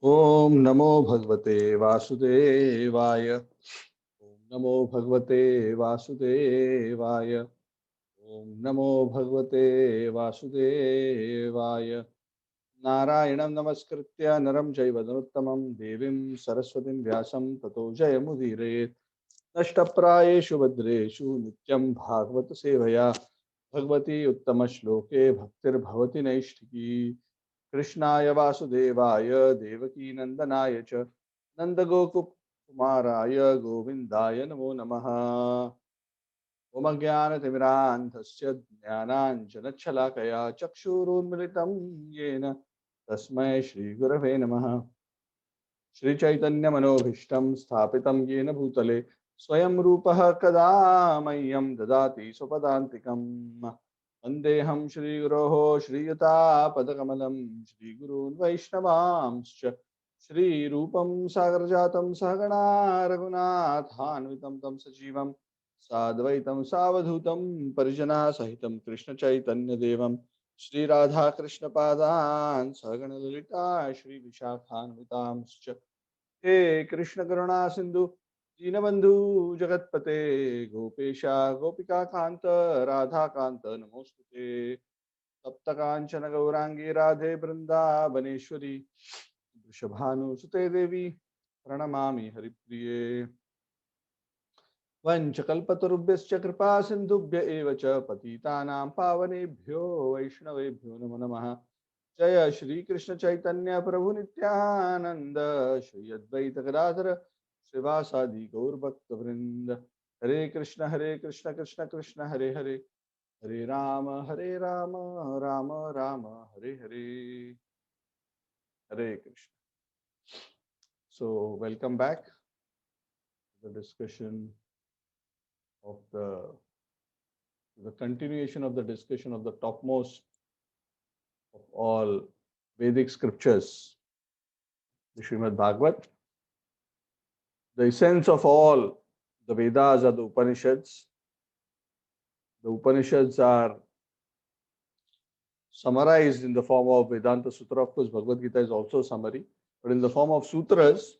ओम नमो भगवते वासुदेवाय। ओम नमो भगवते वासुदेवाय। ओम नमो भगवते वासुदेवाय। नारायणं नमस्कृत्य नरं चैव नरोत्तमं देवीं सरस्वतीं व्यासं ततो जयमुदीरयेत्। नष्टप्रायेषु भद्रेषु नित्यं भागवत सेवया भगवती उत्तमश्लोके भक्तिर्भवति नैष्ठिकी। कृष्णाय वासुदेवाय देवकी नंदनाय च नंदगोकुमाराय गोविन्दाय नमो नमः। ओम ज्ञानतिमिरान्धस्य ज्ञानाञ्जनच्छलाकया चक्षुरुन्मिलितं येन तस्मै श्रीगुरवे नमः। श्रीचैतन्यमनोभीष्टं स्थापितं येन भूतले स्वयं रूपः कदा मह्यं ददाति स्वपदान्तिकम्। वन्देऽहं श्रीगुरोः श्रीयुतापदकमलं श्रीगुरून् वैष्णवांश्च श्रीरूपं सागरजातं सहगणा रघुनाथान्वितं तं सजीवं साद्वैतं सावधूतं परिजनसहितं कृष्णचैतन्यदेवं श्रीराधाकृष्णपादान् सहगणललिता श्रीविशाखान्वितांश्च हे कृष्ण करुणा सिंधु दीनबंधु जगतपते गोपेशा गोपिका कांत राधा कांत नमोस्तुते। तप्त कांचन गौरांगी राधे वृंदावनेश्वरी वृषभानुसुते देवी प्रणमामि हरिप्रिये। वंशकल्पतरुभ्यश्च कृपा सिन्धुभ्य एव च पतितानां पावनेभ्यो वैष्णवेभ्यो नमो नमः। जय श्री कृष्ण चैतन्य प्रभु नित्यानंद श्री अद्वैत गदाधर श्रीवासादि गौर भक्त वृंद। हरे कृष्ण कृष्ण कृष्ण हरे हरे हरे राम राम राम हरे हरे। हरे Krishna. So welcome back to the discussion of the continuation of the discussion of the topmost of all Vedic scriptures, the Srimad Bhagavat. The essence of all the Vedas are the Upanishads. The Upanishads are summarized in the form of Vedanta Sutra. Of course, Bhagavad Gita is also a summary, but in the form of sutras,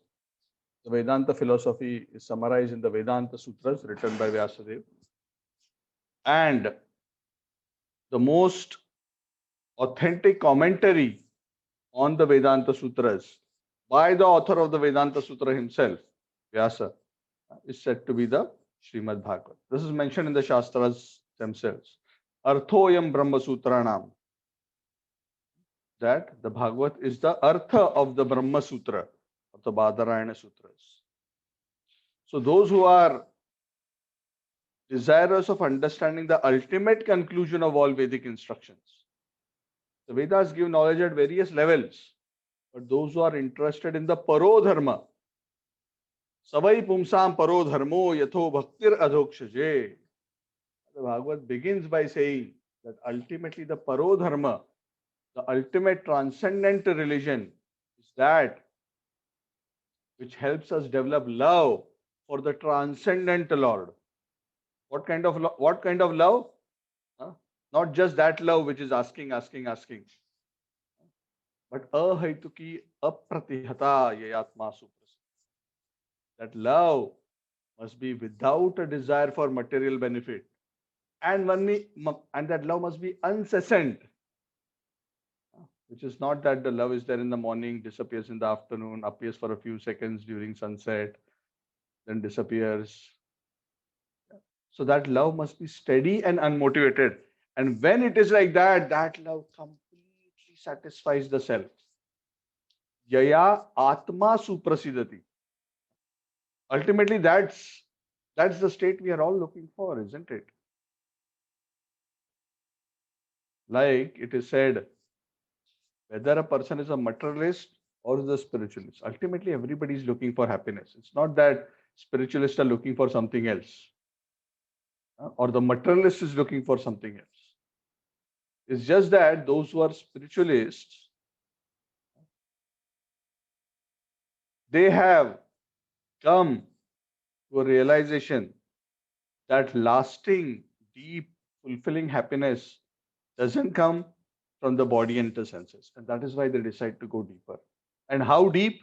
the Vedanta philosophy is summarized in the Vedanta Sutras written by Vyasadeva. And the most authentic commentary on the Vedanta Sutras by the author of the Vedanta Sutra himself, Vyasa, is said to be the Srimad Bhagavad. This is mentioned in the Shastras themselves. Arthoyam Brahma Sutranam, that the Bhagavad is the Artha of the Brahma Sutra, of the Badarayana Sutras. So those who are desirous of understanding the ultimate conclusion of all Vedic instructions, the Vedas give knowledge at various levels, but those who are interested in the Parodharma, Savai Pumsam Parodharmo Yatho Bhaktir Adhokshaje. The Bhagavad begins by saying that ultimately the Parodharma, the ultimate transcendent religion, is that which helps us develop love for the transcendent Lord. What kind of love? Huh? Not just that love which is asking, but ahaituki apratihata yayatma suprasad. That love must be without a desire for material benefit, and and that love must be incessant, which is not that the love is there in the morning, disappears in the afternoon, appears for a few seconds during sunset, then disappears. So that love must be steady and unmotivated. And when it is like that, that love completely satisfies the self. Yaya Atma Suprasidati. Ultimately, that's the state we are all looking for, isn't it? Like it is said, whether a person is a materialist or is a spiritualist, ultimately everybody is looking for happiness. It's not that spiritualists are looking for something else, or the materialist is looking for something else. It's just that those who are spiritualists, they have come to a realization that lasting, deep, fulfilling happiness doesn't come from the body and the senses. And that is why they decide to go deeper. And how deep?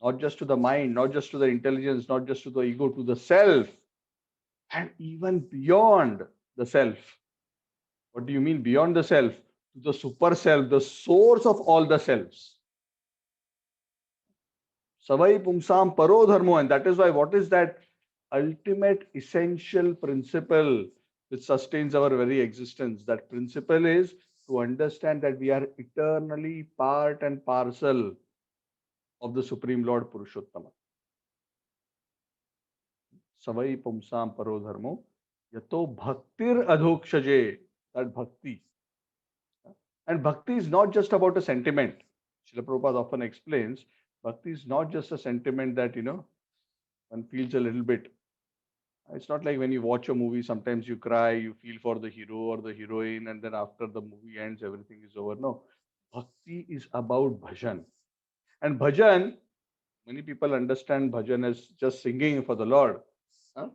Not just to the mind, not just to the intelligence, not just to the ego, to the self, and even beyond the self. What do you mean beyond the self? To the super self, the source of all the selves. Savai pumsam paro dharmo. And that is why, what is that ultimate essential principle which sustains our very existence? That principle is to understand that we are eternally part and parcel of the Supreme Lord Purushottama. Savai pumsam paro dharmo. Yato bhaktir adhokshaje. That bhakti. And bhakti is not just about a sentiment. Srila Prabhupada often explains, bhakti is not just a sentiment that, one feels a little bit. It's not like when you watch a movie, sometimes you cry, you feel for the hero or the heroine, and then after the movie ends, everything is over. No, bhakti is about bhajan. And bhajan, many people understand bhajan as just singing for the Lord. Huh?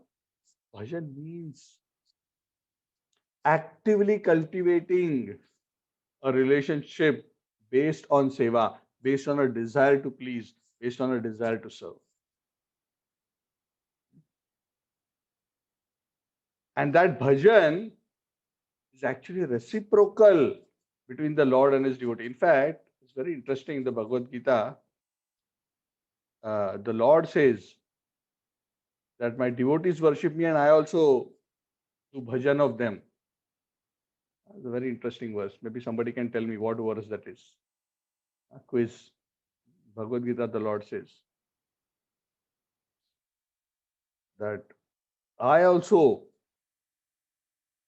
Bhajan means actively cultivating a relationship based on seva, based on a desire to please, based on a desire to serve. And that bhajan is actually reciprocal between the Lord and his devotee. In fact, it's very interesting in the Bhagavad Gita. The Lord says that my devotees worship me and I also do bhajan of them. It's a very interesting verse. Maybe somebody can tell me what verse that is. A quiz. Bhagavad Gita, the Lord says that I also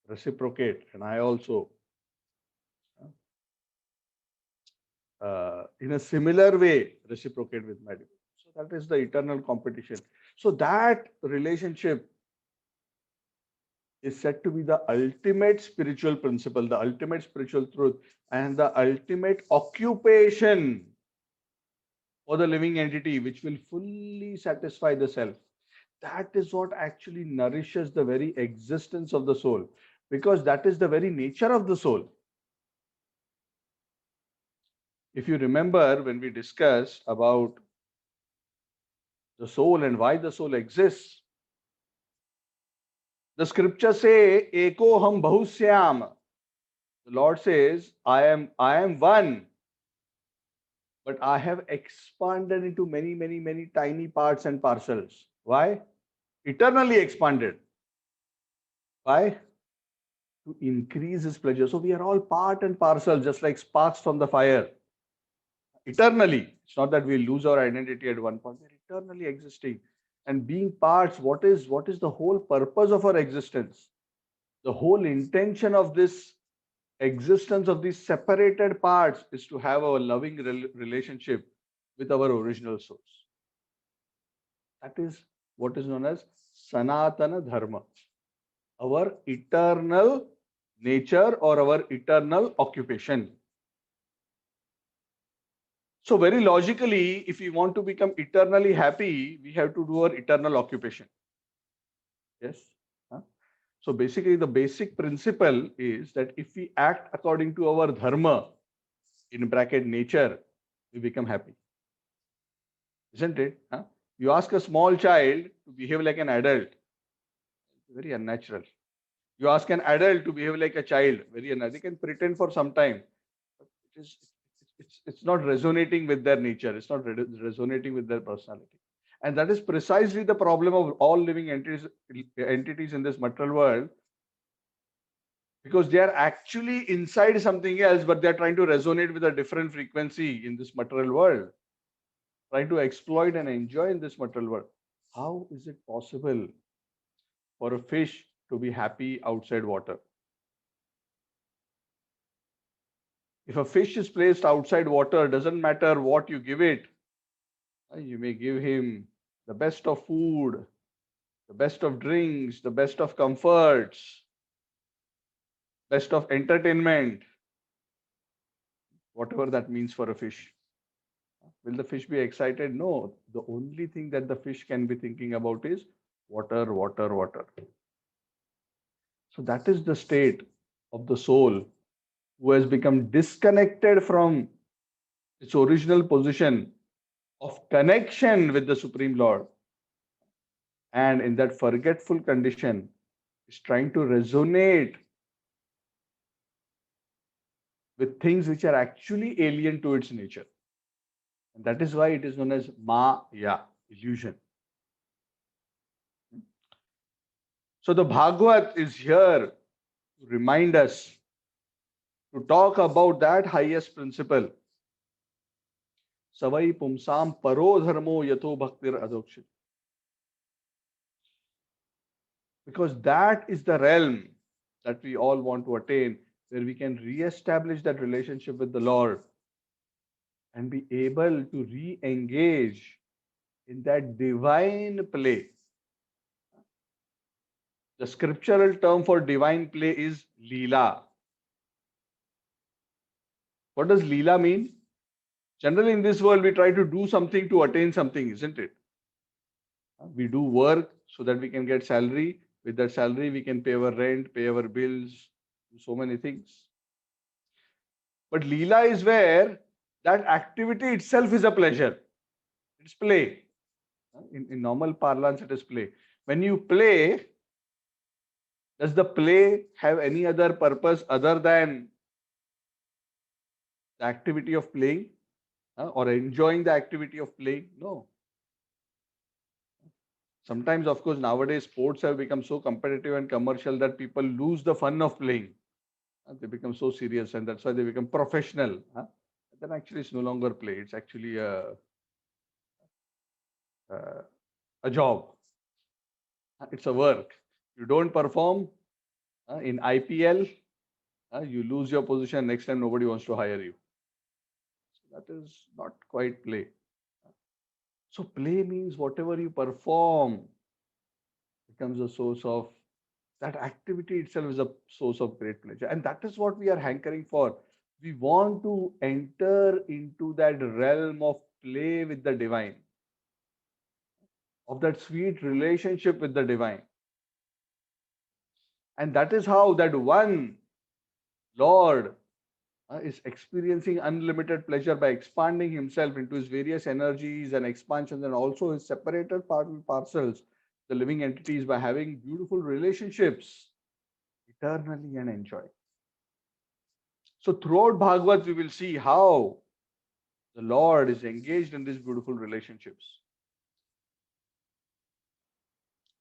reciprocate and I also in a similar way reciprocate with my devotee. So that is the eternal competition. So that relationship is said to be the ultimate spiritual principle, the ultimate spiritual truth, and the ultimate occupation for the living entity, which will fully satisfy the self. That is what actually nourishes the very existence of the soul, because that is the very nature of the soul. If you remember when we discussed about the soul and why the soul exists, the scriptures say, Eko ham bahusyam. The Lord says, I am one, but I have expanded into many, many, many tiny parts and parcels. Why? Eternally expanded. Why? To increase his pleasure. So we are all part and parcel, just like sparks from the fire. Eternally. It's not that we lose our identity at one point. We're eternally existing. And being parts, what is the whole purpose of our existence? The whole intention of this existence of these separated parts is to have a loving relationship with our original source. That is what is known as Sanatana Dharma, our eternal nature or our eternal occupation. So very logically, if we want to become eternally happy, we have to do our eternal occupation. Yes. So basically, the basic principle is that if we act according to our dharma, in bracket nature, we become happy. Isn't it? You ask a small child to behave like an adult, very unnatural. You ask an adult to behave like a child, very unnatural. They can pretend for some time, but it's not resonating with their nature. It's not resonating with their personality. And that is precisely the problem of all living entities in this material world, because they are actually inside something else, but they're trying to resonate with a different frequency in this material world, trying to exploit and enjoy in this material world. How is it possible for a fish to be happy outside water? If a fish is placed outside water, doesn't matter what you give it. You may give him the best of food, the best of drinks, the best of comforts, best of entertainment, whatever that means for a fish. Will the fish be excited? No. The only thing that the fish can be thinking about is water, water, water. So that is the state of the soul who has become disconnected from its original position of connection with the Supreme Lord. And in that forgetful condition, is trying to resonate with things which are actually alien to its nature. And that is why it is known as Maya, illusion. So the Bhagavad is here to remind us to talk about that highest principle. Savai pumsam paro dharmo yato bhaktir adokshit. Because that is the realm that we all want to attain, where we can re-establish that relationship with the Lord and be able to re-engage in that divine play. The scriptural term for divine play is Leela. What does Leela mean? Generally, in this world, we try to do something to attain something, isn't it? We do work so that we can get salary. With that salary, we can pay our rent, pay our bills, do so many things. But Leela is where that activity itself is a pleasure. It's play. In normal parlance, it is play. When you play, does the play have any other purpose other than the activity of playing or enjoying the activity of playing? No. Sometimes, of course, nowadays sports have become so competitive and commercial that people lose the fun of playing. They become so serious, and that's why they become professional. Then actually, it's no longer play. It's actually uh, a job. It's a work. You don't perform in IPL, you lose your position. Next time, nobody wants to hire you. So that is not quite play. So play means whatever you perform becomes a source of that activity itself is a source of great pleasure. And that is what we are hankering for. We want to enter into that realm of play with the divine, of that sweet relationship with the divine. And that is how that one Lord is experiencing unlimited pleasure by expanding himself into his various energies and expansions, and also his separated part and parcels, the living entities, by having beautiful relationships eternally and enjoy. So throughout Bhagavad, we will see how the Lord is engaged in these beautiful relationships.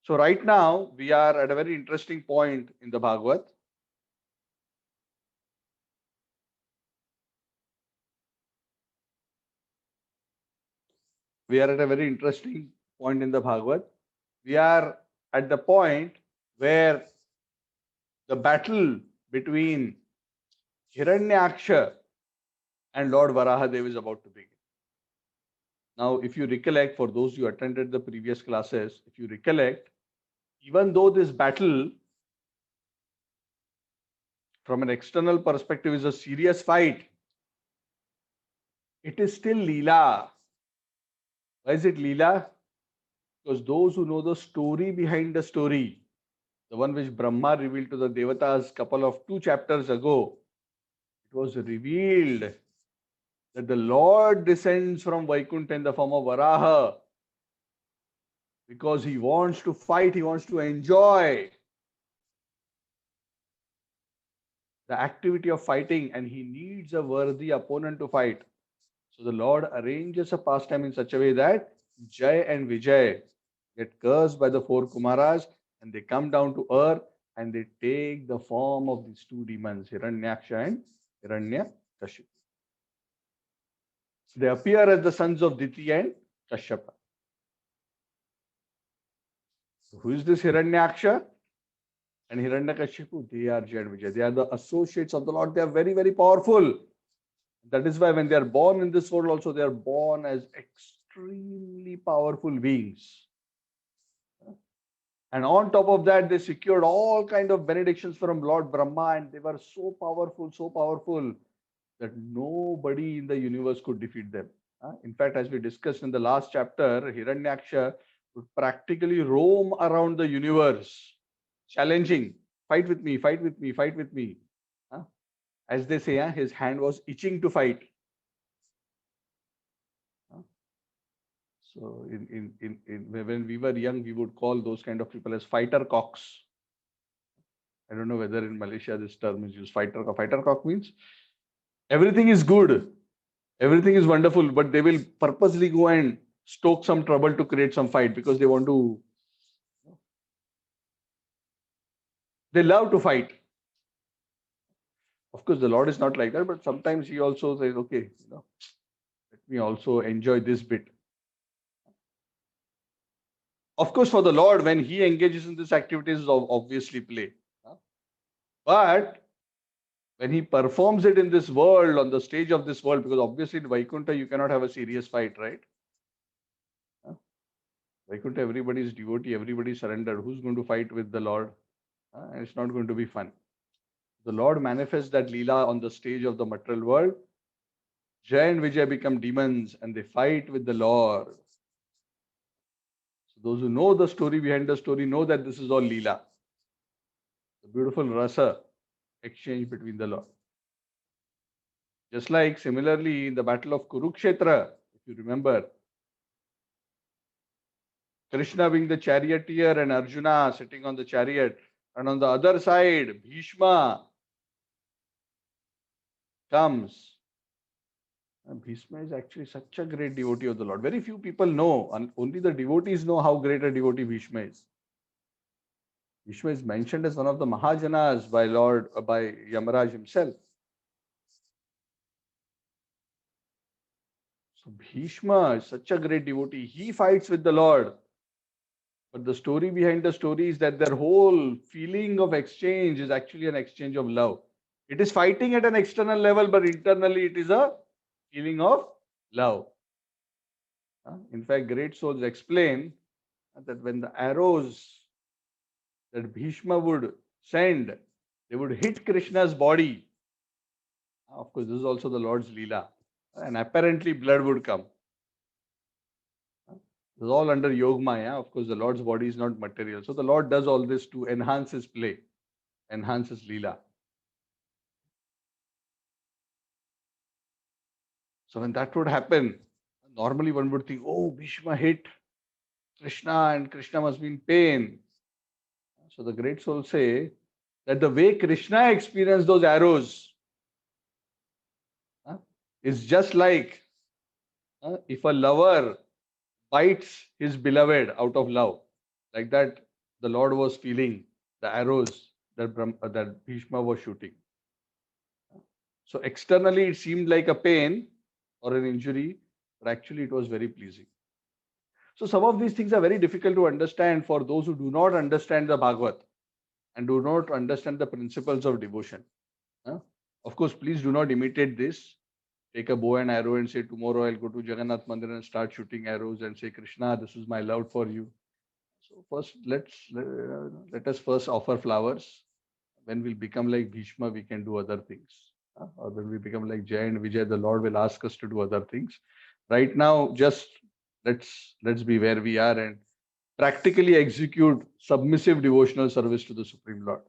So right now, we are at a very interesting point in the Bhagavad. We are at a very interesting point in the Bhagavad. We are at the point where the battle between Hiranyaksha and Lord Varahadev is about to begin. Now, if you recollect, for those who attended the previous classes, if you recollect, even though this battle from an external perspective is a serious fight, it is still Leela. Why is it Leela? Because those who know the story behind the story, the one which Brahma revealed to the Devatas couple of 2 chapters ago, it was revealed that the Lord descends from Vaikuntha in the form of Varaha because he wants to fight, he wants to enjoy the activity of fighting, and he needs a worthy opponent to fight. So the Lord arranges a pastime in such a way that Jai and Vijay get cursed by the 4 Kumaras, and they come down to earth and they take the form of these 2 demons, Hiranyaksha and Hiranyakashipu. They appear as the sons of Diti and Kashyapa. So who is this Hiranyaksha and Hiranyakashipu? They are Jai and Vijay. They are the associates of the Lord. They are very, very powerful. That is why when they are born in this world also, they are born as extremely powerful beings. And on top of that, they secured all kind of benedictions from Lord Brahma, and they were so powerful that nobody in the universe could defeat them. In fact, as we discussed in the last chapter, Hiranyaksha would practically roam around the universe, challenging, fight with me, fight with me, fight with me. As they say, his hand was itching to fight. So when we were young, we would call those kind of people as fighter cocks. I don't know whether in Malaysia this term is used. Fighter cock. Fighter cock means everything is good, everything is wonderful, but they will purposely go and stoke some trouble to create some fight because they want to. They love to fight. Of course, the Lord is not like that, but sometimes He also says, "Okay, let me also enjoy this bit." Of course, for the Lord, when He engages in these activities, is obviously play. But when He performs it in this world, on the stage of this world, because obviously in Vaikuntha you cannot have a serious fight, right? Vaikuntha, everybody is devotee, everybody is surrendered. Who's going to fight with the Lord? And it's not going to be fun. The Lord manifests that Leela on the stage of the material world. Jay and Vijay become demons and they fight with the Lord. So those who know the story behind the story know that this is all Leela. The beautiful rasa exchange between the Lord. Just like similarly in the battle of Kurukshetra, if you remember, Krishna being the charioteer and Arjuna sitting on the chariot, and on the other side, Bhishma comes. And Bhishma is actually such a great devotee of the Lord. Very few people know, and only the devotees know how great a devotee Bhishma is. Bhishma is mentioned as one of the Mahajanas by Yamaraj himself. So Bhishma is such a great devotee. He fights with the Lord. But the story behind the story is that their whole feeling of exchange is actually an exchange of love. It is fighting at an external level, but internally it is a feeling of love. In fact, great souls explain that when the arrows that Bhishma would send, they would hit Krishna's body. Of course, this is also the Lord's Leela. And apparently blood would come. This is all under Yog Maya. Of course, the Lord's body is not material. So the Lord does all this to enhance his play, enhance his Leela. So when that would happen, normally one would think, oh, Bhishma hit Krishna and Krishna must be in pain. So the great souls say that the way Krishna experienced those arrows is just like if a lover bites his beloved out of love. Like that, the Lord was feeling the arrows that Bhishma was shooting. So externally, it seemed like a pain or an injury, but actually it was very pleasing. So some of these things are very difficult to understand for those who do not understand the Bhagavad and do not understand the principles of devotion. Of course, please do not imitate this. Take a bow and arrow and say, tomorrow I'll go to Jagannath Mandir and start shooting arrows and say, Krishna, this is my love for you. So first, let us first offer flowers. When we become like Bhishma, we can do other things. Or when we become like Jay and Vijay, the Lord will ask us to do other things. Right now, just let's be where we are and practically execute submissive devotional service to the Supreme Lord.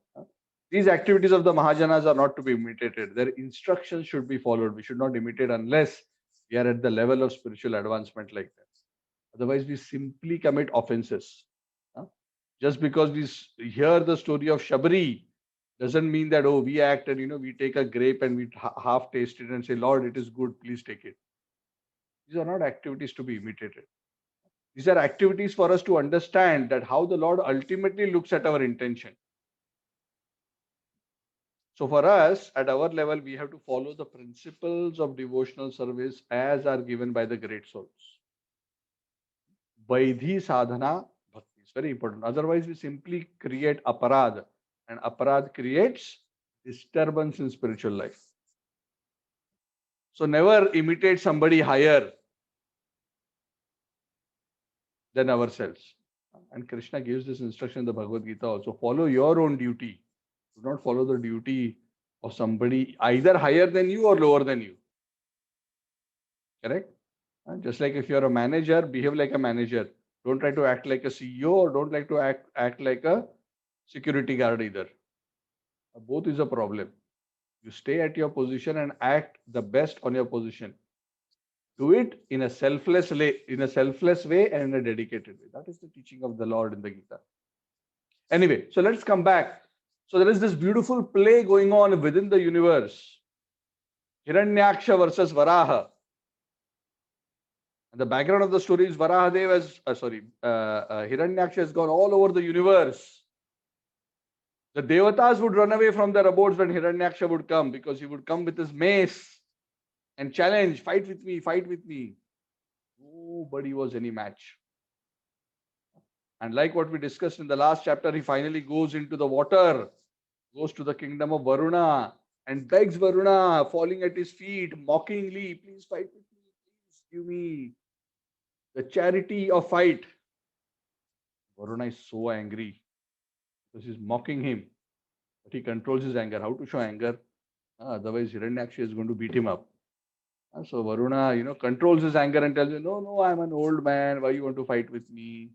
These activities of the Mahajanas are not to be imitated. Their instructions should be followed. We should not imitate unless we are at the level of spiritual advancement like that. Otherwise, we simply commit offenses. Just because we hear the story of Shabri doesn't mean that, oh, we act and, we take a grape and we half taste it and say, Lord, it is good, please take it. These are not activities to be imitated. These are activities for us to understand that how the Lord ultimately looks at our intention. So for us, at our level, we have to follow the principles of devotional service as are given by the great souls. Vaidhi sadhana bhakti is very important. Otherwise, we simply create aparad, and aparad creates disturbance in spiritual life. So never imitate somebody higher than ourselves. And Krishna gives this instruction in the Bhagavad Gita also. Follow your own duty. Do not follow the duty of somebody either higher than you or lower than you. Correct? Just like if you're a manager, behave like a manager. Don't try to act like a CEO or don't like to act like a security guard either. Both is a problem. You stay at your position and act the best on your position. Do it in a selfless way, and in a dedicated way. That is the teaching of the Lord in the Gita. Anyway, so let's come back. So there is this beautiful play going on within the universe. Hiranyaksha versus Varaha. And the background of the story is Varahadev Hiranyaksha has gone all over the universe. The Devatas would run away from their abodes when Hiranyaksha would come, because he would come with his mace and challenge, fight with me, fight with me. Nobody was any match. And like what we discussed in the last chapter, he finally goes into the water, goes to the kingdom of Varuna and begs Varuna, falling at his feet, mockingly, please fight with me, please give me the charity of fight. Varuna is so angry because he's mocking him, but he controls his anger. How to show anger? Otherwise, Hiranyaksha is going to beat him up. So Varuna, controls his anger and tells him, no, I'm an old man. Why you want to fight with me?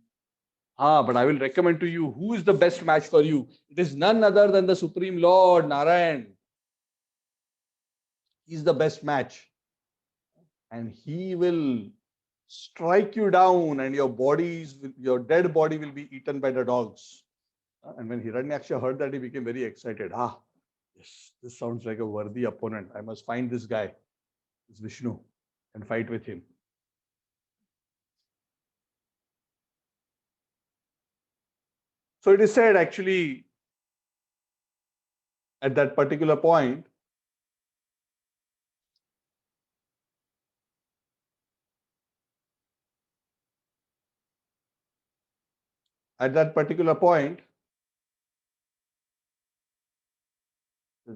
But I will recommend to you who is the best match for you. It is none other than the Supreme Lord, Narayan. He's the best match. And he will strike you down and your dead body will be eaten by the dogs. And when Hiranyaksha heard that, he became very excited. Yes, this sounds like a worthy opponent. I must find this guy, this Vishnu, and fight with him. So it is said actually at that particular point,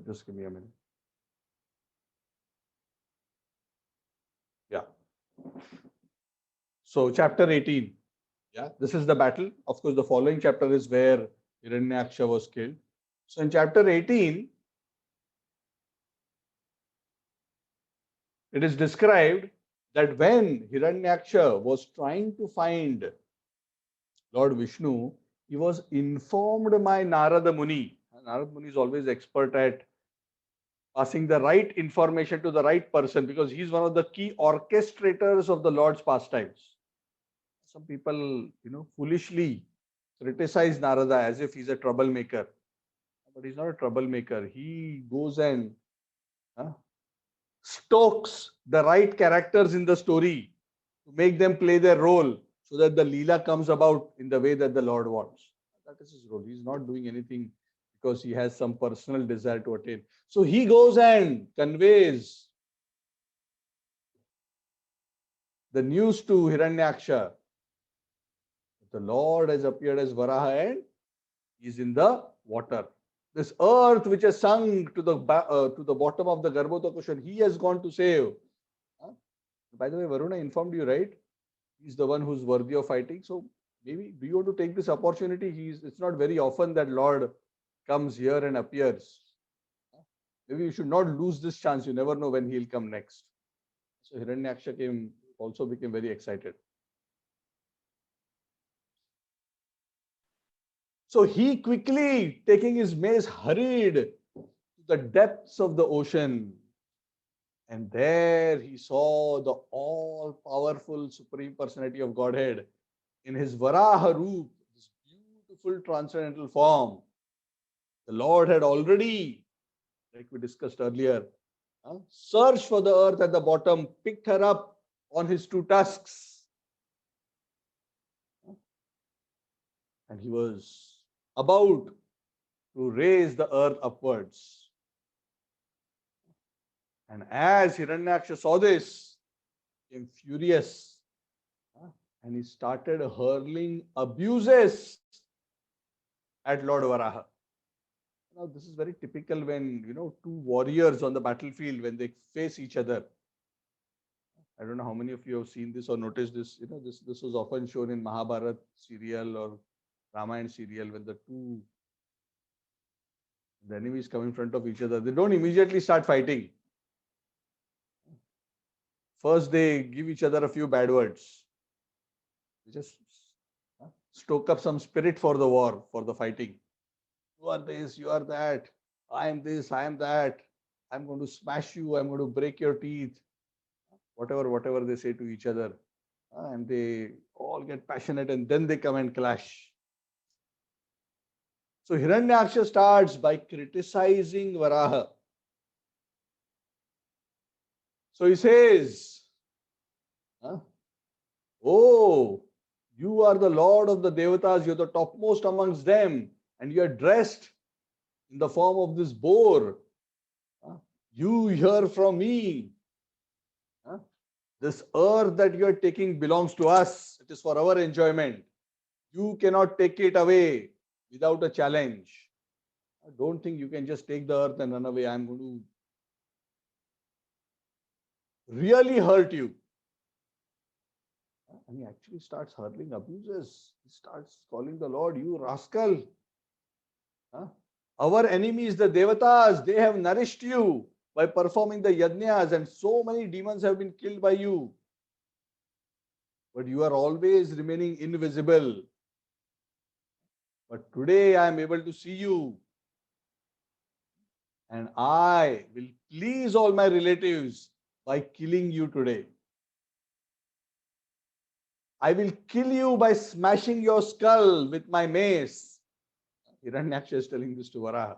just give me a minute. Yeah. So chapter 18. Yeah, this is the battle. Of course, the following chapter is where Hiranyaksha was killed. So in chapter 18, it is described that when Hiranyaksha was trying to find Lord Vishnu, he was informed by Narada Muni. Narada Muni is always expert at passing the right information to the right person, because he's one of the key orchestrators of the Lord's pastimes. Some people, foolishly criticize Narada as if he's a troublemaker. But he's not a troublemaker. He goes and stokes the right characters in the story to make them play their role so that the Leela comes about in the way that the Lord wants. That is his role. He's not doing anything because he has some personal desire to attain. So he goes and conveys the news to Hiranyaksha. The Lord has appeared as Varaha and is in the water. This earth which has sunk to the bottom of the Garbhodak ocean, he has gone to save. By the way, Varuna informed you, right? He's the one who's worthy of fighting. So maybe, do you want to take this opportunity? It's not very often that Lord comes here and appears. Maybe you should not lose this chance. You never know when he'll come next. So Hiranyaksha also became very excited. So he quickly, taking his mace, hurried to the depths of the ocean. And there he saw the all-powerful Supreme Personality of Godhead in his Varaha Roop, this beautiful transcendental form. The Lord had already, like we discussed earlier, searched for the earth at the bottom, picked her up on his two tusks. And he was about to raise the earth upwards. And as Hiranyaksha saw this, he became furious. And he started hurling abuses at Lord Varaha. Now, this is very typical when, two warriors on the battlefield, when they face each other. I don't know how many of you have seen this or noticed this. This was often shown in Mahabharata serial or Ramayana serial, when the enemies come in front of each other. They don't immediately start fighting. First, they give each other a few bad words. They just stoke up some spirit for the war, for the fighting. You are this, you are that. I am this, I am that. I'm going to smash you. I'm going to break your teeth. whatever they say to each other, and they all get passionate and then they come and clash. So Hiranyaksha starts by criticizing Varaha. So he says, oh, you are the Lord of the Devatas, you're the topmost amongst them, and you are dressed in the form of this boar. You hear from me. This earth that you are taking belongs to us. It is for our enjoyment. You cannot take it away without a challenge. I don't think you can just take the earth and run away. I'm going to really hurt you. And he actually starts hurling abuses. He starts calling the Lord, you rascal. Our enemies, the Devatas, they have nourished you by performing the yajnas, and so many demons have been killed by you. But you are always remaining invisible. But today I am able to see you. And I will please all my relatives by killing you today. I will kill you by smashing your skull with my mace. Hiranyaksha is telling this to Varaha.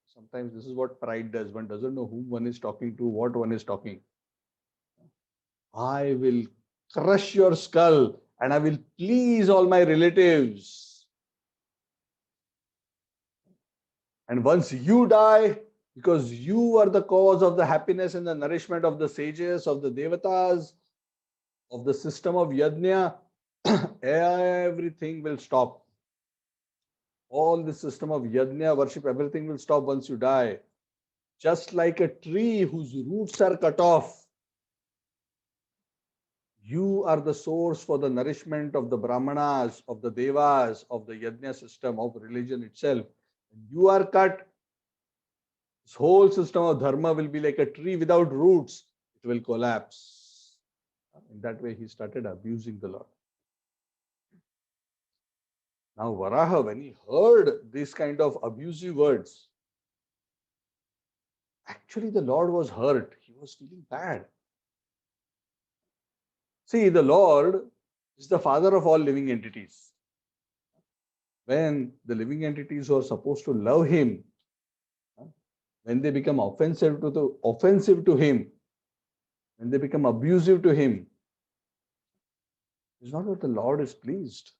Sometimes this is what pride does. One doesn't know whom one is talking to, what one is talking. I will crush your skull and I will please all my relatives. And once you die, because you are the cause of the happiness and the nourishment of the sages, of the devatas, of the system of yajna, everything will stop. All the system of yajna, worship, everything will stop once you die. Just like a tree whose roots are cut off, you are the source for the nourishment of the Brahmanas, of the Devas, of the Yajna system, of religion itself. When you are cut, this whole system of dharma will be like a tree without roots. It will collapse. In that way, he started abusing the Lord. Now, Varaha, when he heard these kind of abusive words, actually the Lord was hurt. He was feeling bad. See, the Lord is the father of all living entities. When the living entities who are supposed to love him, when they become offensive to him, when they become abusive to him, it's not that the Lord is pleased.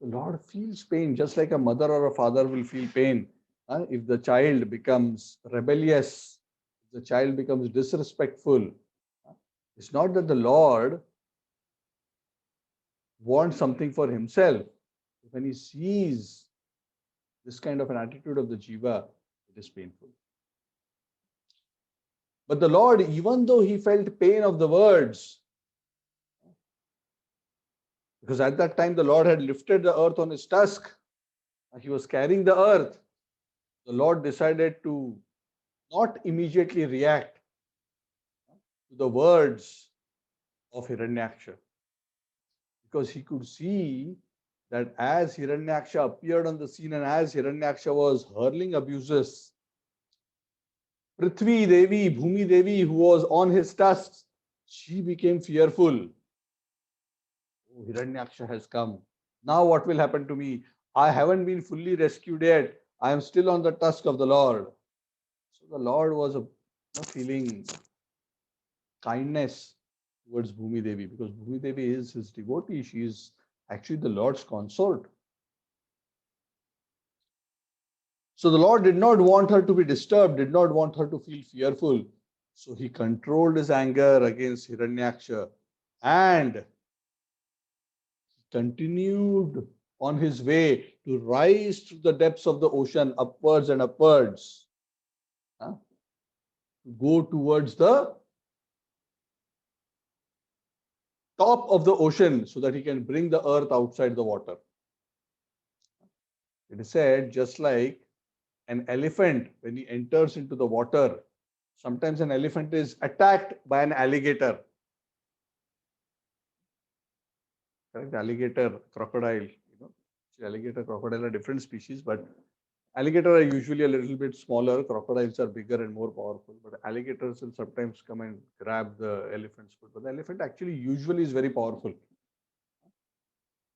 The Lord feels pain, just like a mother or a father will feel pain. If the child becomes rebellious, if the child becomes disrespectful, it's not that the Lord wants something for himself. When he sees this kind of an attitude of the jiva, it is painful. But the Lord, even though he felt pain of the words, because at that time the Lord had lifted the earth on his tusk, he was carrying the earth, the Lord decided to not immediately react to the words of Hiranyaksha, because he could see that as Hiranyaksha appeared on the scene and as Hiranyaksha was hurling abuses, Prithvi Devi, Bhumi Devi, who was on his tusks, she became fearful. Oh, Hiranyaksha has come. Now what will happen to me? I haven't been fully rescued yet. I am still on the tusk of the Lord. So the Lord was feeling kindness towards Bhumi Devi, because Bhumi Devi is his devotee. She is actually the Lord's consort. So the Lord did not want her to be disturbed, did not want her to feel fearful. So he controlled his anger against Hiranyaksha and continued on his way to rise to the depths of the ocean, upwards and upwards, to go towards the top of the ocean so that he can bring the earth outside the water. It is said, just like an elephant, when he enters into the water, sometimes an elephant is attacked by an alligator. Correct? Alligator, crocodile. Alligator, crocodile are different species, but Alligators are usually a little bit smaller. Crocodiles are bigger and more powerful. But alligators will sometimes come and grab the elephant's foot. But the elephant actually usually is very powerful.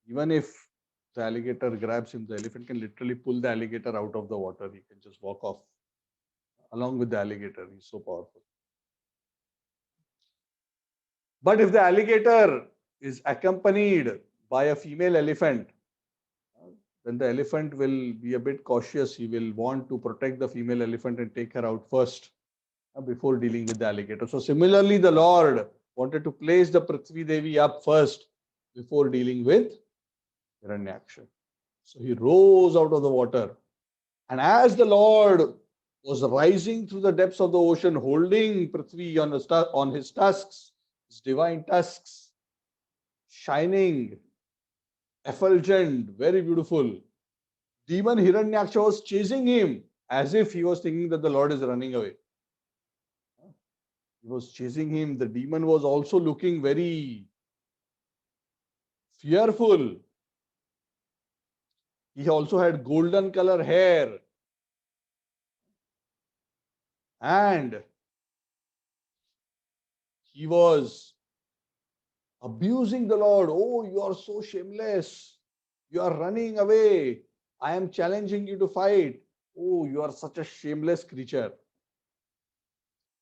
Even if the alligator grabs him, the elephant can literally pull the alligator out of the water. He can just walk off along with the alligator. He's so powerful. But if the alligator is accompanied by a female elephant, then the elephant will be a bit cautious. He will want to protect the female elephant and take her out first before dealing with the alligator. So similarly, the Lord wanted to place the Prithvi Devi up first before dealing with Hiranyaksha. So he rose out of the water. And as the Lord was rising through the depths of the ocean, holding Prithvi on his tusks, his divine tusks, shining, effulgent, very beautiful, demon Hiranyaksha was chasing him as if he was thinking that the Lord is running away. He was chasing him. The demon was also looking very fearful. He also had golden color hair. And he was abusing the Lord. Oh, you are so shameless. You are running away. I am challenging you to fight. Oh, you are such a shameless creature.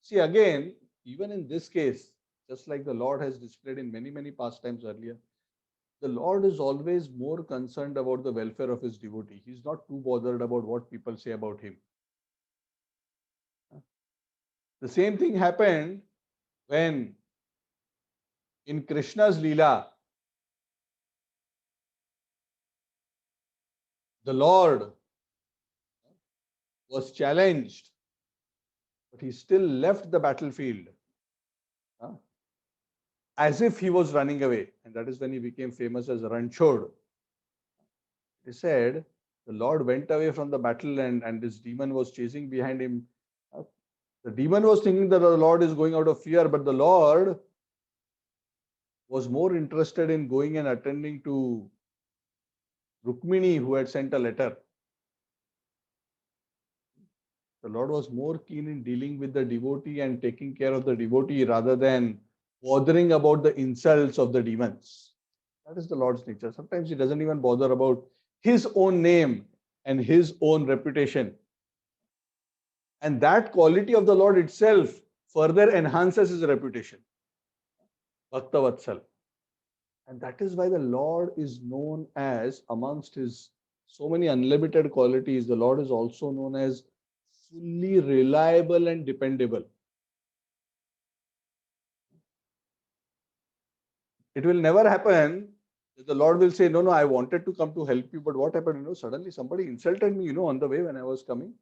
See, again, even in this case, just like the Lord has displayed in many, many pastimes earlier, the Lord is always more concerned about the welfare of his devotee. He's not too bothered about what people say about him. The same thing happened when in Krishna's Leela, the Lord was challenged, but he still left the battlefield as if he was running away. And that is when he became famous as Ranchod. He said, the Lord went away from the battle and this demon was chasing behind him. The demon was thinking that the Lord is going out of fear, but the Lord was more interested in going and attending to Rukmini, who had sent a letter. The Lord was more keen in dealing with the devotee and taking care of the devotee rather than bothering about the insults of the demons. That is the Lord's nature. Sometimes he doesn't even bother about his own name and his own reputation. And that quality of the Lord itself further enhances his reputation. Bhakta Vatsal. And that is why the Lord is known as, amongst his so many unlimited qualities, the Lord is also known as fully reliable and dependable. It will never happen that the Lord will say, no, I wanted to come to help you, but what happened? Suddenly somebody insulted me, on the way when I was coming.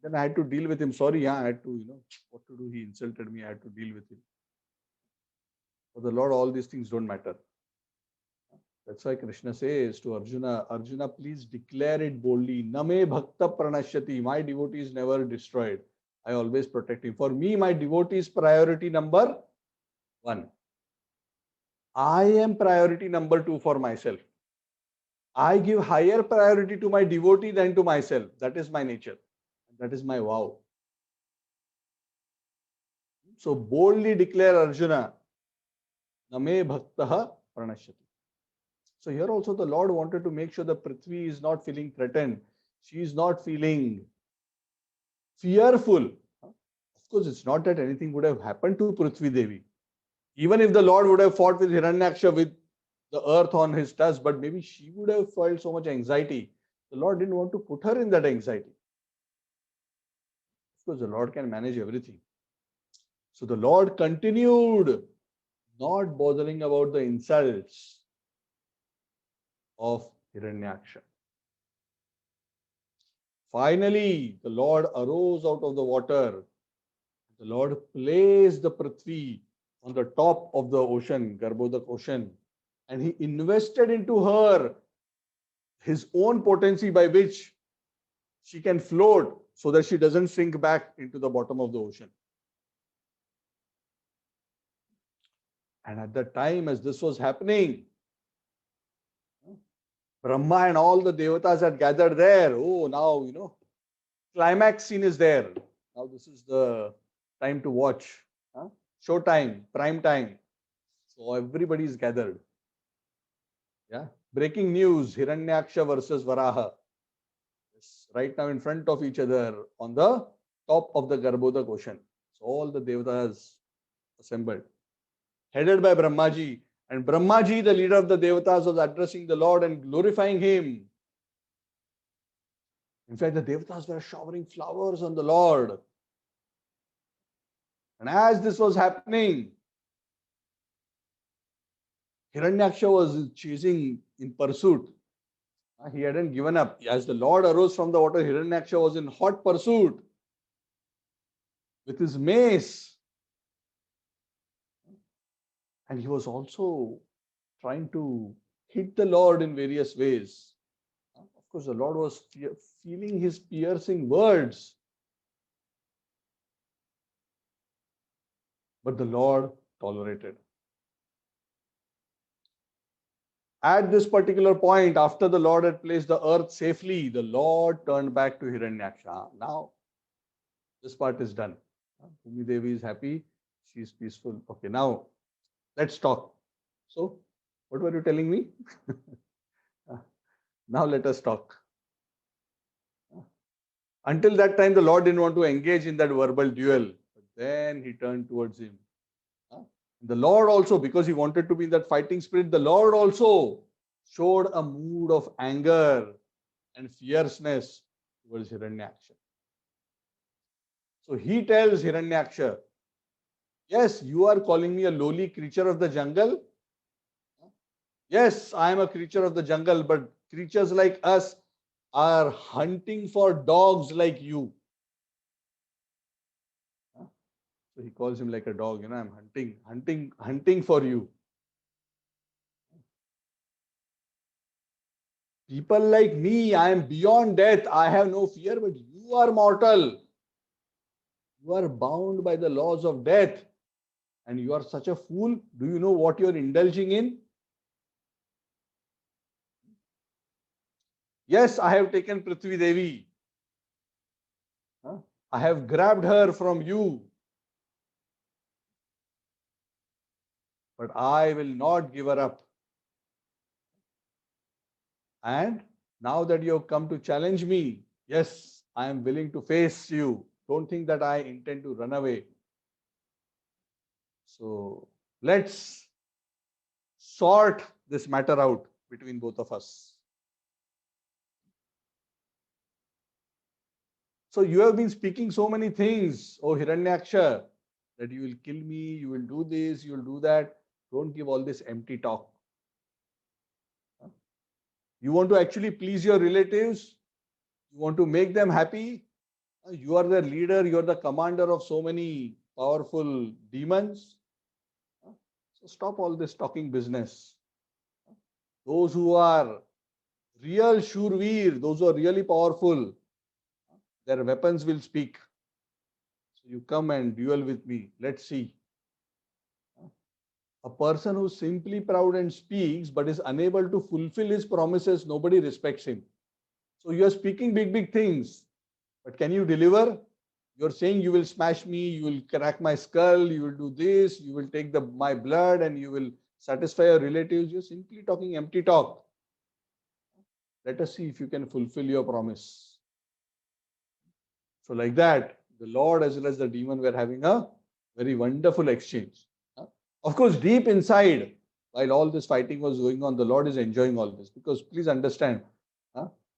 Then I had to deal with him. Sorry, I had to, what to do? He insulted me. I had to deal with him. For the Lord, all these things don't matter. That's why Krishna says to Arjuna, Arjuna, please declare it boldly. Name bhakta pranashyati. My devotee is never destroyed. I always protect him. For me, my devotee is priority number 1. I am priority number 2 for myself. I give higher priority to my devotee than to myself. That is my nature. That is my vow. So boldly declare Arjuna, Name bhaktaha pranashyati. So here also the Lord wanted to make sure that Prithvi is not feeling threatened. She is not feeling fearful. Of course, it's not that anything would have happened to Prithvi Devi. Even if the Lord would have fought with Hiranyaksha with the earth on his tusk, but maybe she would have felt so much anxiety. The Lord didn't want to put her in that anxiety. Of course, the Lord can manage everything. So the Lord continued not bothering about the insults of Hiranyaksha. Finally, the Lord arose out of the water. The Lord placed the Prithvi on the top of the ocean, Garbhodak ocean, and he invested into her his own potency by which she can float so that she doesn't sink back into the bottom of the ocean. And at that time, as this was happening, Brahma and all the devatas had gathered there. Oh, now, climax scene is there. Now this is the time to watch. Show time, prime time. So everybody is gathered. Yeah. Breaking news: Hiranyaksha versus Varaha. Yes. Right now in front of each other on the top of the Garbhodak ocean. So all the devatas assembled, headed by Brahmaji. And Brahmaji, the leader of the devatas, was addressing the Lord and glorifying him. In fact, the devatas were showering flowers on the Lord. And as this was happening, Hiranyaksha was chasing in pursuit. He hadn't given up. As the Lord arose from the water, Hiranyaksha was in hot pursuit with his mace. And he was also trying to hit the Lord in various ways. Of course, the Lord was feeling his piercing words. But the Lord tolerated. At this particular point, after the Lord had placed the earth safely, the Lord turned back to Hiranyaksha. Now, this part is done. Bhumi Devi is happy. She is peaceful. Okay, now let's talk. So, what were you telling me? Now let us talk. Until that time, the Lord didn't want to engage in that verbal duel. But then he turned towards him. The Lord also, because he wanted to be in that fighting spirit, the Lord also showed a mood of anger and fierceness towards Hiranyaksha. So he tells Hiranyaksha, yes, you are calling me a lowly creature of the jungle. Yes, I am a creature of the jungle, but creatures like us are hunting for dogs like you. So he calls him like a dog, I'm hunting for you. People like me, I am beyond death. I have no fear, but you are mortal. You are bound by the laws of death. And you are such a fool. Do you know what you are indulging in? Yes, I have taken Prithvi Devi. I have grabbed her from you. But I will not give her up. And now that you have come to challenge me, yes, I am willing to face you. Don't think that I intend to run away. So let's sort this matter out between both of us. So you have been speaking so many things, oh Hiranyaksha, that you will kill me, you will do this, you will do that. Don't give all this empty talk. You want to actually please your relatives? You want to make them happy? You are the leader, you are the commander of so many powerful demons. So stop all this talking business. Those who are real Shurveer, those who are really powerful, their weapons will speak. So you come and duel with me. Let's see. A person who's simply proud and speaks but is unable to fulfill his promises, nobody respects him. So you are speaking big, big things, but can you deliver? You're saying you will smash me, you will crack my skull, you will do this, you will take my blood and you will satisfy your relatives. You're simply talking empty talk. Let us see if you can fulfill your promise. So like that, the Lord as well as the demon were having a very wonderful exchange. Of course, deep inside, while all this fighting was going on, the Lord is enjoying all this. Because please understand,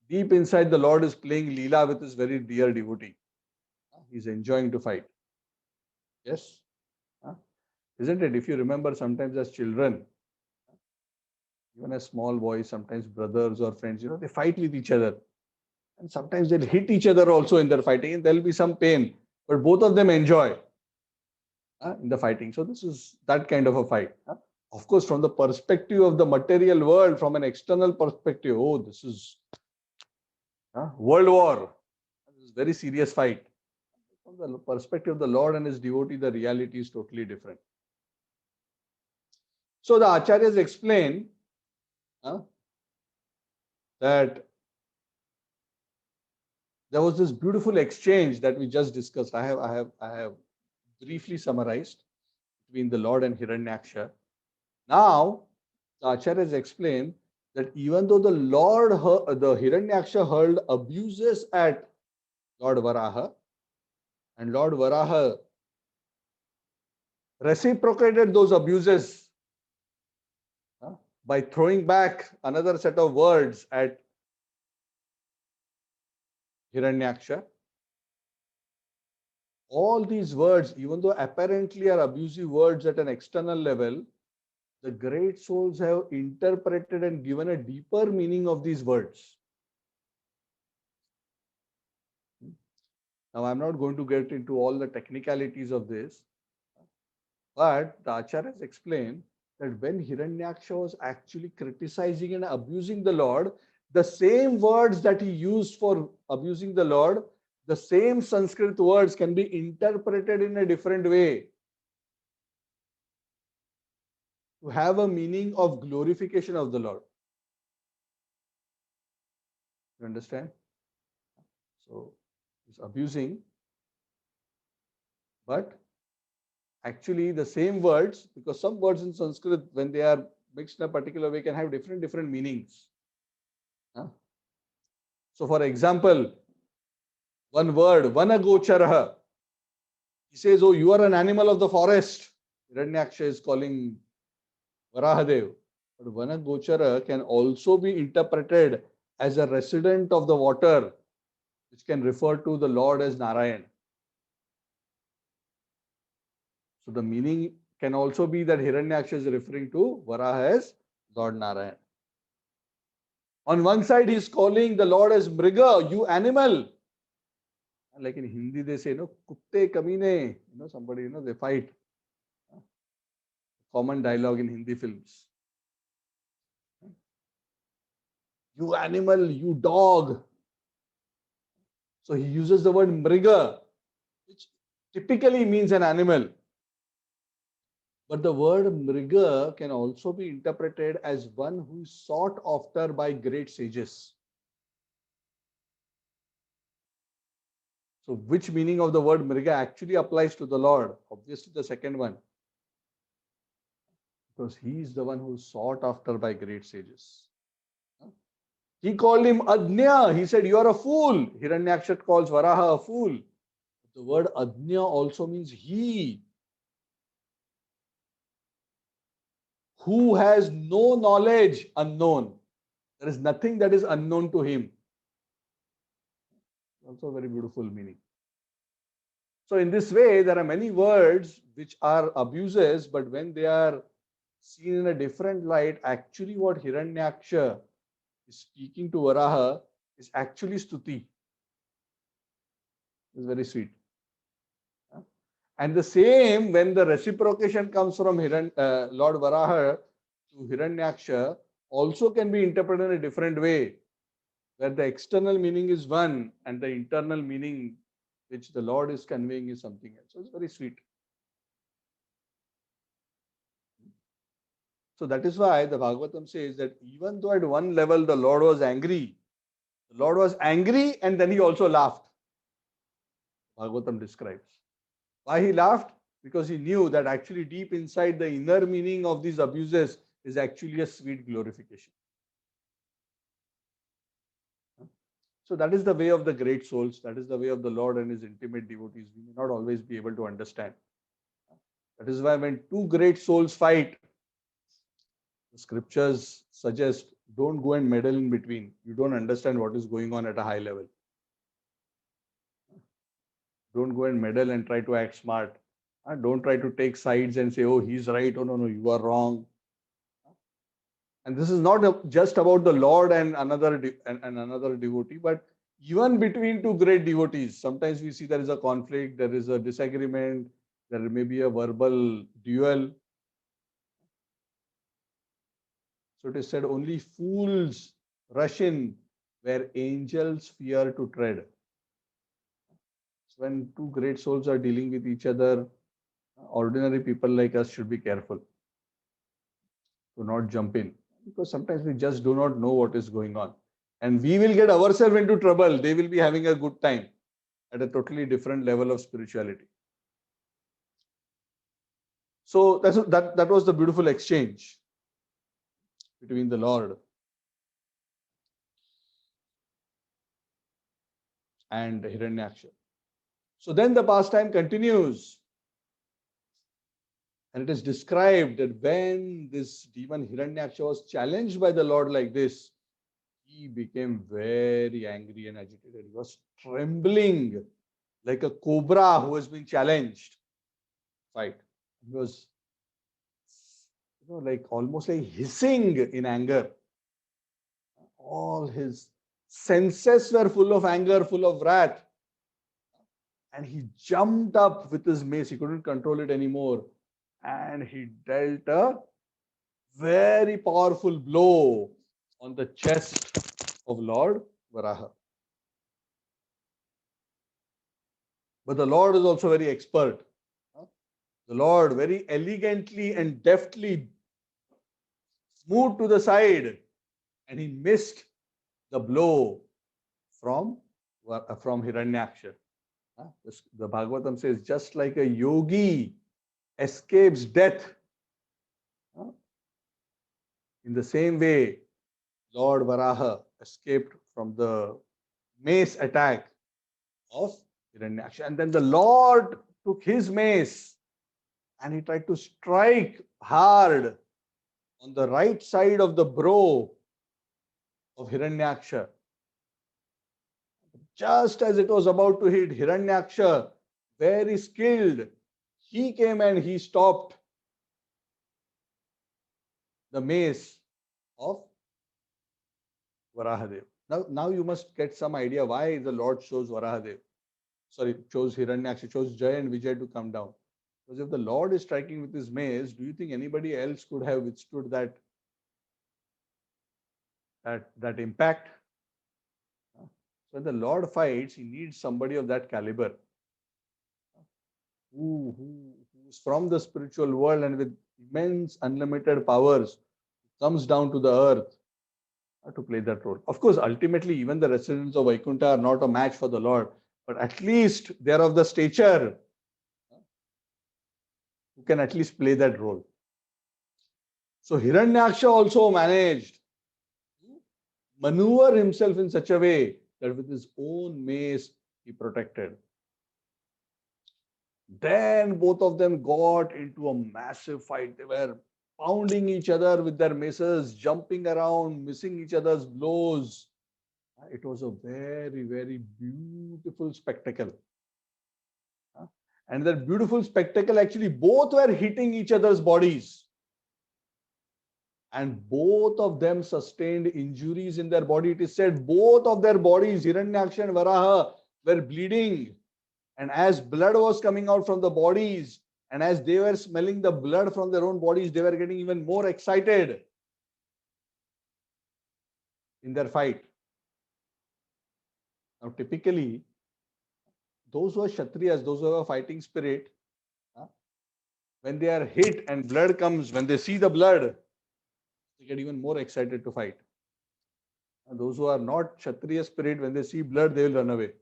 deep inside, the Lord is playing Leela with his very dear devotee. He's enjoying to fight. Yes? Isn't it? If you remember, sometimes as children, even as small boys, sometimes brothers or friends, they fight with each other. And sometimes they'll hit each other also in their fighting, and there'll be some pain. But both of them enjoy in the fighting. So this is that kind of a fight. Of course, from the perspective of the material world, from an external perspective, oh, this is world war. This is a very serious fight. From the perspective of the Lord and his devotee, the reality is totally different. So the Acharyas explain that there was this beautiful exchange that we just discussed. I have briefly summarized between the Lord and Hiranyaksha. Now, the Acharya has explained that even though the Hiranyaksha hurled abuses at Lord Varaha, and Lord Varaha reciprocated those abuses by throwing back another set of words at Hiranyaksha. All these words, even though apparently are abusive words at an external level, the great souls have interpreted and given a deeper meaning of these words. Now, I'm not going to get into all the technicalities of this, but the Acharya has explained that when Hiranyaksha was actually criticizing and abusing the Lord, the same words that he used for abusing the Lord, the same Sanskrit words can be interpreted in a different way to have a meaning of glorification of the Lord. You understand? So he's abusing, but actually the same words, because some words in Sanskrit, when they are mixed in a particular way, can have different meanings. So for example, one word, Vanagocharaha, he says, oh, you are an animal of the forest. Hiranyaksha is calling Varahadev. But Vanagochara can also be interpreted as a resident of the water, which can refer to the Lord as Narayan. So the meaning can also be that Hiranyaksha is referring to Varaha as Lord Narayan. On one side, he is calling the Lord as Mriga, you animal. Like in Hindi, they say, kutte kamine, somebody, they fight. Common dialogue in Hindi films. You animal, you dog. So he uses the word mriga, which typically means an animal. But the word mriga can also be interpreted as one who is sought after by great sages. So which meaning of the word mriga actually applies to the Lord? Obviously the second one. Because he is the one who is sought after by great sages. He called him Adnya. He said, you are a fool. Hiranyaksha calls Varaha a fool. The word Adnya also means he who has no knowledge unknown. There is nothing that is unknown to him. Also a very beautiful meaning. So in this way, there are many words which are abuses, but when they are seen in a different light, actually what Hiranyaksha is speaking to Varaha is actually Stuti. It's very sweet. And the same, when the reciprocation comes from Lord Varaha to Hiranyaksha, also can be interpreted in a different way, where the external meaning is one and the internal meaning which the Lord is conveying is something else. So it's very sweet. So that is why the Bhagavatam says that even though at one level the Lord was angry and then he also laughed. Bhagavatam describes. Why he laughed? Because he knew that actually deep inside the inner meaning of these abuses is actually a sweet glorification. So that is the way of the great souls. That is the way of the Lord and his intimate devotees. We may not always be able to understand. That is why when two great souls fight, the scriptures suggest don't go and meddle in between. You don't understand what is going on at a high level. Don't go and meddle and try to act smart. Don't try to take sides and say, oh, he's right. Oh, no, you are wrong. And this is not just about the Lord and another devotee, but even between two great devotees. Sometimes we see there is a conflict, there is a disagreement, there may be a verbal duel. So it is said only fools rush in where angels fear to tread. So when two great souls are dealing with each other, ordinary people like us should be careful to not jump in, because sometimes we just do not know what is going on. And we will get ourselves into trouble. They will be having a good time at a totally different level of spirituality. So that was the beautiful exchange between the Lord and Hiranyaksha. So then the pastime continues. And it is described that when this demon Hiranyaksha was challenged by the Lord like this, he became very angry and agitated. He was trembling like a cobra who has been challenged. Fight. He was, like almost like hissing in anger. All his senses were full of anger, full of wrath. And he jumped up with his mace. He couldn't control it anymore. And he dealt a very powerful blow on the chest of Lord Varaha. But the Lord is also very expert. The Lord very elegantly and deftly moved to the side and he missed the blow from Hiranyaksha. The Bhagavatam says, just like a yogi escapes death, in the same way, Lord Varaha escaped from the mace attack of Hiranyaksha. And then the Lord took his mace and he tried to strike hard on the right side of the brow of Hiranyaksha. Just as it was about to hit Hiranyaksha, very skilled, he came and he stopped the mace of Varahadev. Now you must get some idea why the Lord chose Varahadev. Chose Hiranyaksha, chose Jay and Vijay to come down. Because if the Lord is striking with his mace, do you think anybody else could have withstood that impact? So when the Lord fights, he needs somebody of that caliber who's from the spiritual world and with immense unlimited powers comes down to the earth to play that role. Of course, ultimately, even the residents of Vaikuntha are not a match for the Lord, but at least they are of the stature who can at least play that role. So Hiranyaksha also managed to maneuver himself in such a way that with his own mace he protected. Then both of them got into a massive fight. They were pounding each other with their maces, jumping around, missing each other's blows. It was a very, very beautiful spectacle. And that beautiful spectacle, actually, both were hitting each other's bodies. And both of them sustained injuries in their body. It is said both of their bodies, Hiranyaksha and Varaha, were bleeding. And as blood was coming out from the bodies, and as they were smelling the blood from their own bodies, they were getting even more excited in their fight. Now, typically, those who are Kshatriyas, those who have a fighting spirit, when they are hit and blood comes, when they see the blood, they get even more excited to fight. And those who are not Kshatriya spirit, when they see blood, they will run away.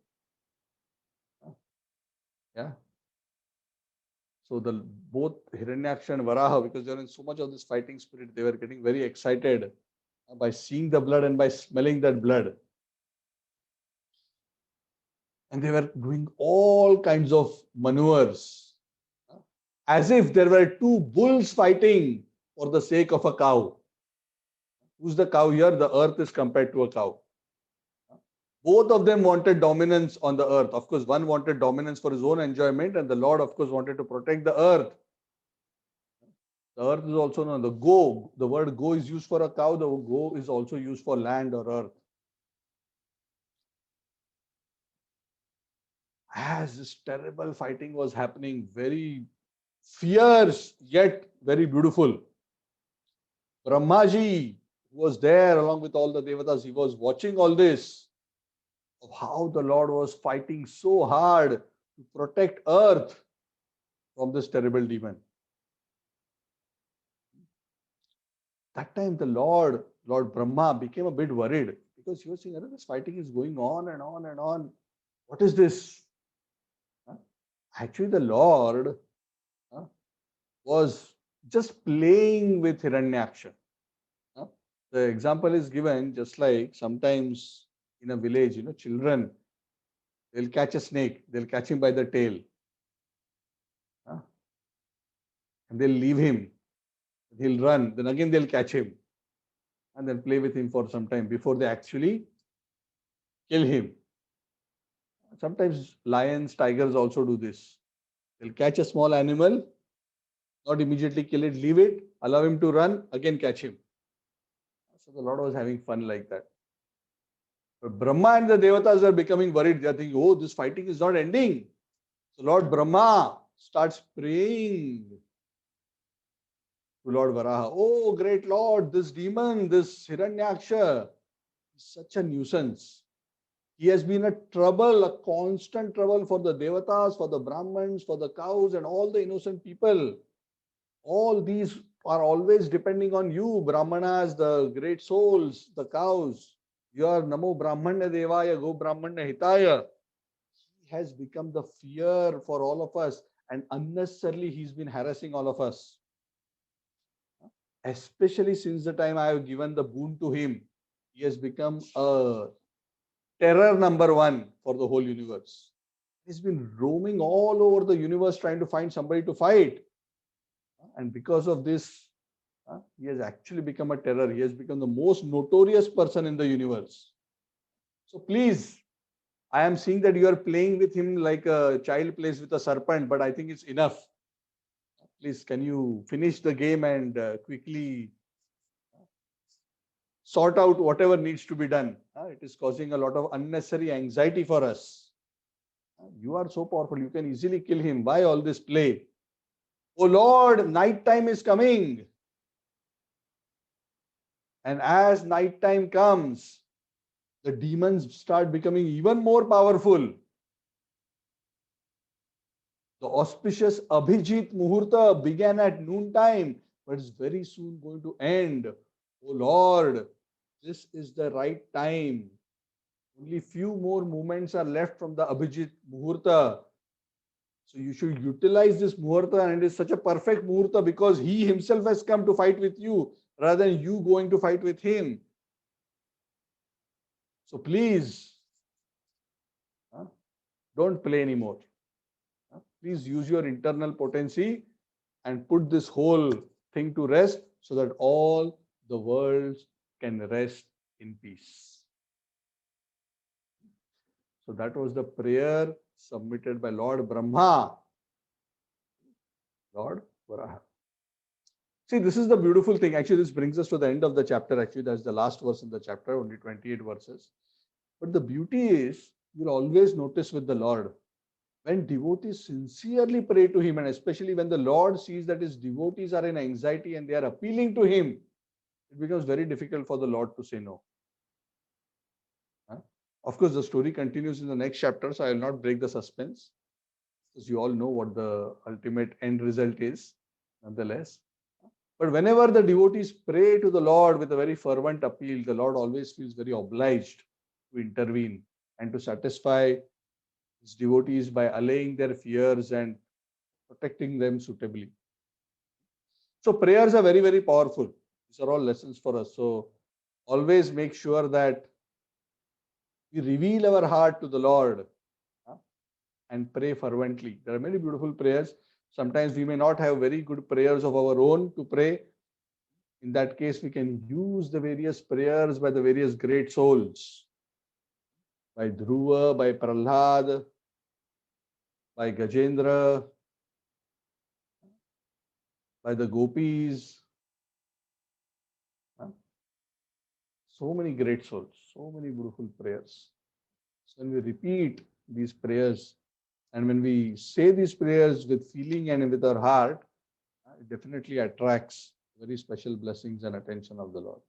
Yeah. So both Hiranyaksha and Varaha, because they are in so much of this fighting spirit, they were getting very excited by seeing the blood and by smelling that blood. And they were doing all kinds of maneuvers, as if there were two bulls fighting for the sake of a cow. Who's the cow here? The earth is compared to a cow. Both of them wanted dominance on the earth. Of course, one wanted dominance for his own enjoyment, and the Lord, of course, wanted to protect the earth. The earth is also known. The go, the word go is used for a cow. The go is also used for land or earth. As this terrible fighting was happening, very fierce yet very beautiful, Brahmaji was there along with all the devatas. He was watching all this, of how the Lord was fighting so hard to protect earth from this terrible demon. That time the Lord Brahma became a bit worried, because he was saying, this fighting is going on and on and on. What is this? Actually, the Lord was just playing with Hiranyaksha. The example is given just like sometimes in a village, children, they'll catch a snake, they'll catch him by the tail, and they'll leave him. He'll run, then again they'll catch him, and then play with him for some time before they actually kill him. Sometimes lions, tigers also do this. They'll catch a small animal, not immediately kill it, leave it, allow him to run, again catch him. So the Lord was having fun like that. But Brahma and the Devatas are becoming worried. They are thinking, oh, this fighting is not ending. So Lord Brahma starts praying to Lord Varaha. Oh, great Lord, this demon, this Hiranyaksha, is such a nuisance. He has been a trouble, a constant trouble for the Devatas, for the Brahmins, for the cows, and all the innocent people. All these are always depending on you, Brahmanas, the great souls, the cows. You are Namo Brahmanya Devaya, Go Brahmanya Hitaya. He has become the fear for all of us, and unnecessarily he's been harassing all of us. Especially since the time I have given the boon to him, he has become a terror number one for the whole universe. He's been roaming all over the universe trying to find somebody to fight. And because of this, he has actually become a terror. He has become the most notorious person in the universe. So please, I am seeing that you are playing with him like a child plays with a serpent, but I think it's enough. Please, can you finish the game and quickly sort out whatever needs to be done? It is causing a lot of unnecessary anxiety for us. You are so powerful. You can easily kill him. Why all this play? Oh Lord, night time is coming. And as night time comes, the demons start becoming even more powerful. The auspicious Abhijit Muhurta began at noontime, but is very soon going to end. Oh Lord, this is the right time. Only few more moments are left from the Abhijit Muhurta. So you should utilize this Muhurta, and it is such a perfect Muhurta because he himself has come to fight with you rather than you going to fight with him. So please, don't play anymore. Please use your internal potency and put this whole thing to rest so that all the worlds can rest in peace. So that was the prayer submitted by Lord Brahma, Lord Varaha. See, this is the beautiful thing. Actually, this brings us to the end of the chapter. Actually, that's the last verse in the chapter, only 28 verses. But the beauty is, you'll always notice with the Lord, when devotees sincerely pray to him, and especially when the Lord sees that his devotees are in anxiety and they are appealing to him, it becomes very difficult for the Lord to say no. Of course, the story continues in the next chapter, so I will not break the suspense, because you all know what the ultimate end result is, nonetheless. But whenever the devotees pray to the Lord with a very fervent appeal, the Lord always feels very obliged to intervene and to satisfy his devotees by allaying their fears and protecting them suitably. So prayers are very, very powerful. These are all lessons for us. So always make sure that we reveal our heart to the Lord and pray fervently. There are many beautiful prayers. Sometimes we may not have very good prayers of our own to pray. In that case, we can use the various prayers by the various great souls. By Dhruva, by Prahlad, by Gajendra, by the gopis. So many great souls, so many beautiful prayers. So when we repeat these prayers and when we say these prayers with feeling and with our heart, it definitely attracts very special blessings and attention of the Lord.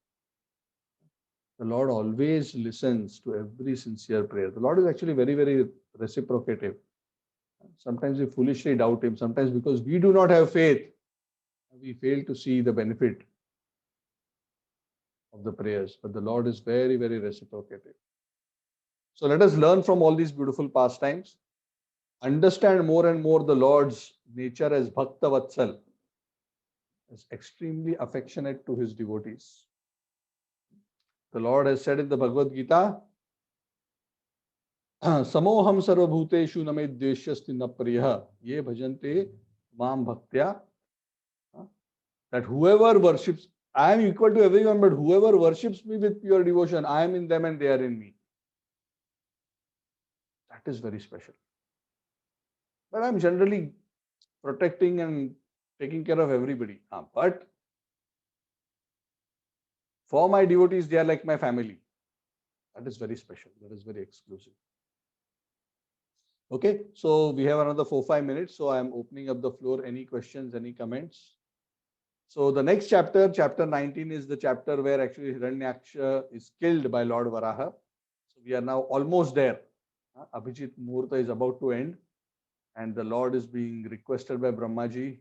The Lord always listens to every sincere prayer. The Lord is actually very, very reciprocative. Sometimes we foolishly doubt him. Sometimes because we do not have faith, we fail to see the benefit. of the prayers, but the Lord is very, very reciprocative. So let us learn from all these beautiful pastimes, understand more and more the Lord's nature as Bhakta Vatsal, as extremely affectionate to his devotees. The Lord has said in the Bhagavad Gita, Samoham sarvabhuteshu name dveshyasti na priya ye bhajante mam bhaktya. That whoever worships, I am equal to everyone, but whoever worships me with pure devotion, I am in them and they are in me. That is very special. But I'm generally protecting and taking care of everybody. But for my devotees, they are like my family. That is very special. That is very exclusive. Okay, so we have another 4-5 minutes. So I'm opening up the floor. Any questions, any comments? So the next chapter, chapter 19, is the chapter where actually Hiranyaksha is killed by Lord Varaha. So we are now almost there. Abhijit Muhurta is about to end, and the Lord is being requested by Brahmaji.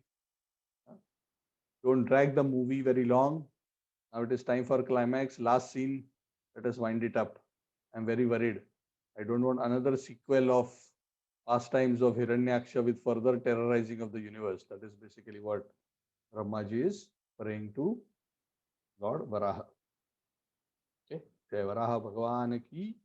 Don't drag the movie very long. Now it is time for climax. Last scene. Let us wind it up. I'm very worried. I don't want another sequel of pastimes of Hiranyaksha with further terrorizing of the universe. That is basically what Brahmaji is praying to Lord Varaha. Okay. Jai Varaha Bhagavan ki